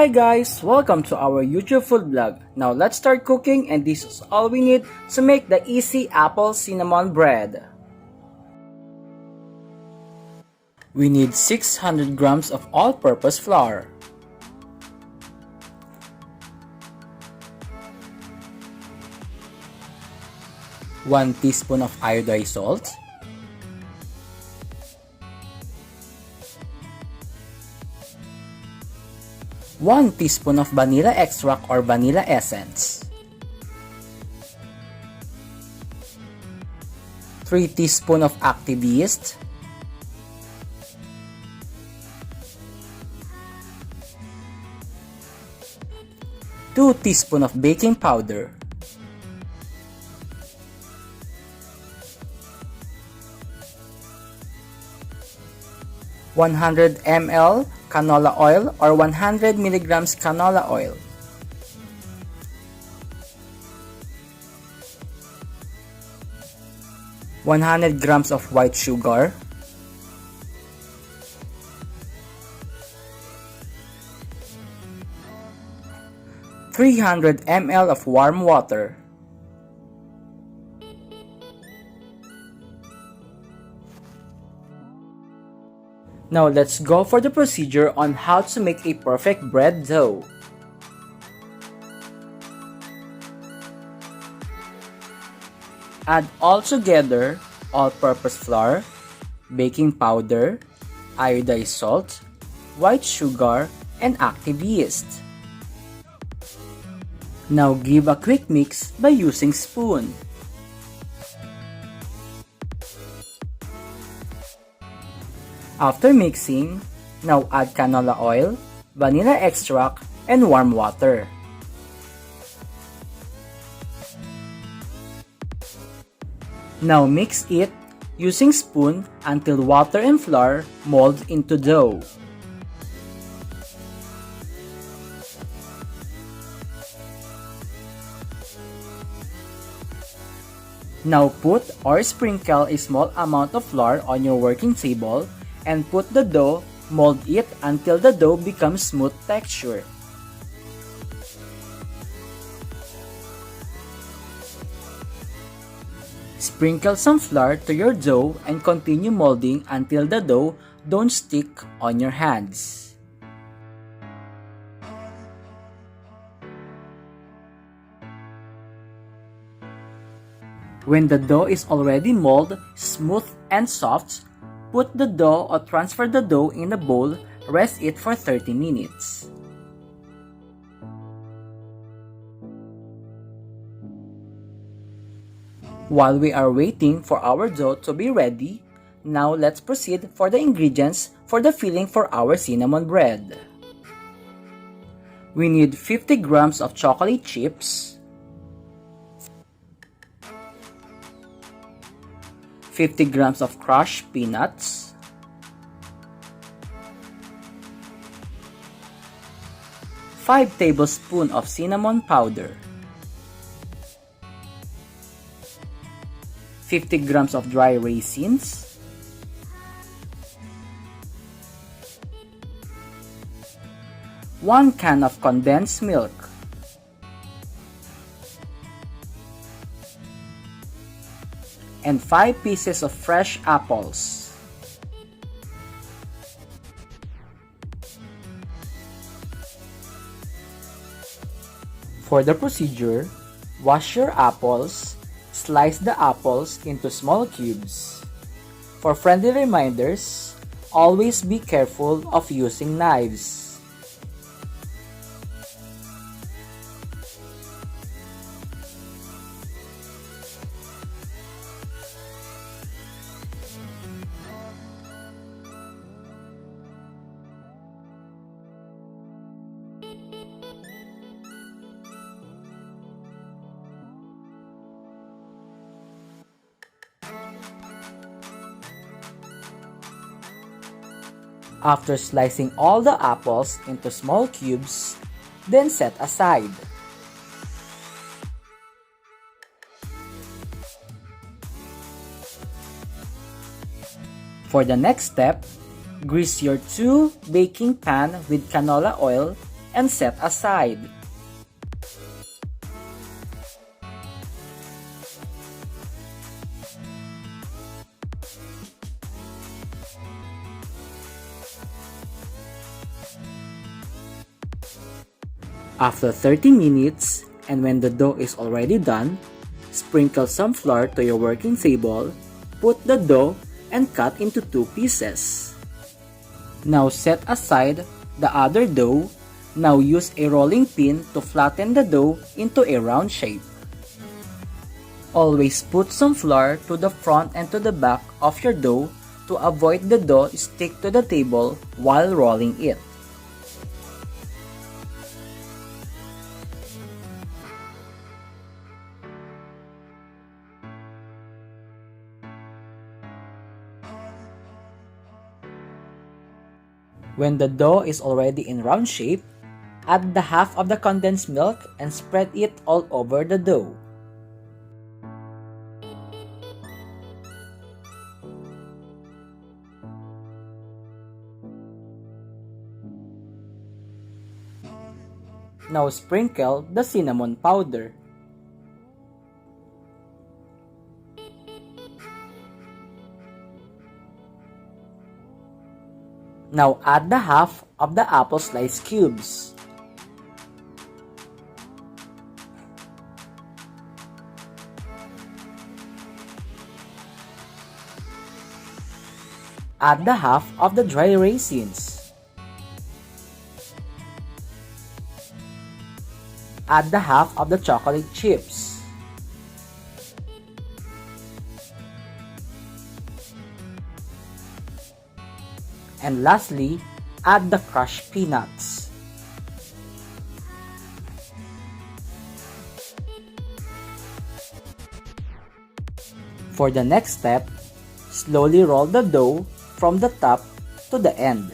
Hi guys! Welcome to our YouTube food vlog. Now let's start cooking, and this is all we need to make the easy apple cinnamon bread. We need 600 grams of all-purpose flour, 1 teaspoon of iodized salt, 1 teaspoon of vanilla extract or vanilla essence, 3 teaspoons of active yeast, 2 teaspoons of baking powder, 100 ml canola oil or 100 milligrams canola oil, 100 grams of white sugar, 300 ml of warm water. Now let's go for the procedure on how to make a perfect bread dough. Add all together all-purpose flour, baking powder, iodized salt, white sugar, and active yeast. Now give a quick mix by using spoon. After mixing, now add canola oil, vanilla extract, and warm water. Now mix it using spoon until water and flour mold into dough. Now put or sprinkle a small amount of flour on your working table and put the dough, mold it until the dough becomes smooth texture. Sprinkle some flour to your dough and continue molding until the dough don't stick on your hands. When the dough is already molded, smooth, and soft, put the dough or transfer the dough in a bowl, rest it for 30 minutes. While we are waiting for our dough to be ready, now let's proceed for the ingredients for the filling for our cinnamon bread. We need 50 grams of chocolate chips, 50 grams of crushed peanuts, 5 tablespoons of cinnamon powder, 50 grams of dry raisins, 1 can of condensed milk, and 5 pieces of fresh apples. For the procedure, wash your apples, slice the apples into small cubes. For friendly reminders, always be careful of using knives. After slicing all the apples into small cubes, then set aside. For the next step, grease your 2 baking pan with canola oil and set aside. After 30 minutes, and when the dough is already done, sprinkle some flour to your working table, put the dough, and cut into 2 pieces. Now set aside the other dough. Now use a rolling pin to flatten the dough into a round shape. Always put some flour to the front and to the back of your dough to avoid the dough stick to the table while rolling it. When the dough is already in round shape, add the half of the condensed milk and spread it all over the dough. Now sprinkle the cinnamon powder. Now add the half of the apple slice cubes. Add the half of the dry raisins. Add the half of the chocolate chips. And lastly, add the crushed peanuts. For the next step, slowly roll the dough from the top to the end.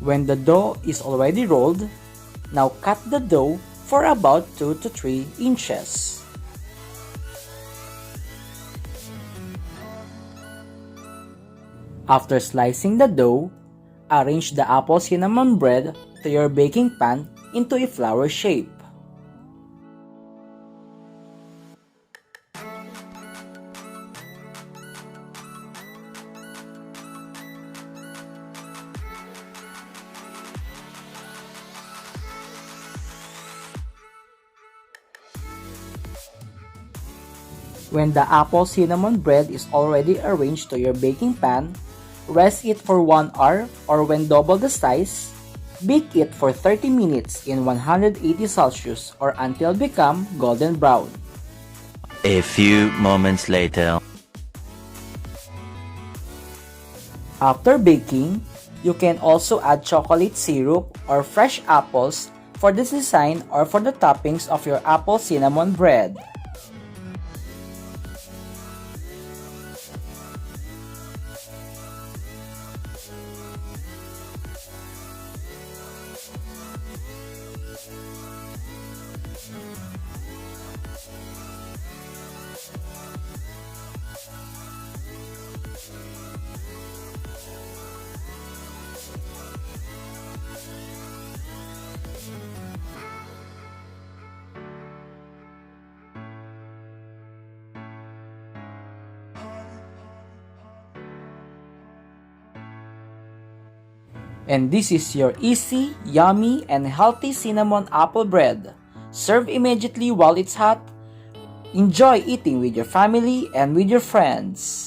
When the dough is already rolled, now cut the dough for about 2 to 3 inches. After slicing the dough, arrange the apple cinnamon bread to your baking pan into a flower shape. When the apple cinnamon bread is already arranged to your baking pan, rest it for 1 hour, or when double the size, bake it for 30 minutes in 180 Celsius or until become golden brown. A few moments later. After baking, you can also add chocolate syrup or fresh apples for the design or for the toppings of your apple cinnamon bread. And this is your easy, yummy, and healthy cinnamon apple bread. Serve immediately while it's hot. Enjoy eating with your family and with your friends.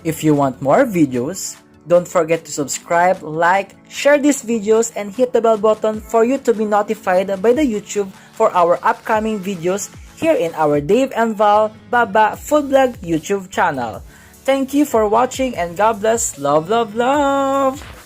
If you want more videos, don't forget to subscribe, like, share these videos, and hit the bell button for you to be notified by the YouTube for our upcoming videos here in our Dave and Val Baba Food Blog YouTube channel. Thank you for watching, and God bless. Love, love, love!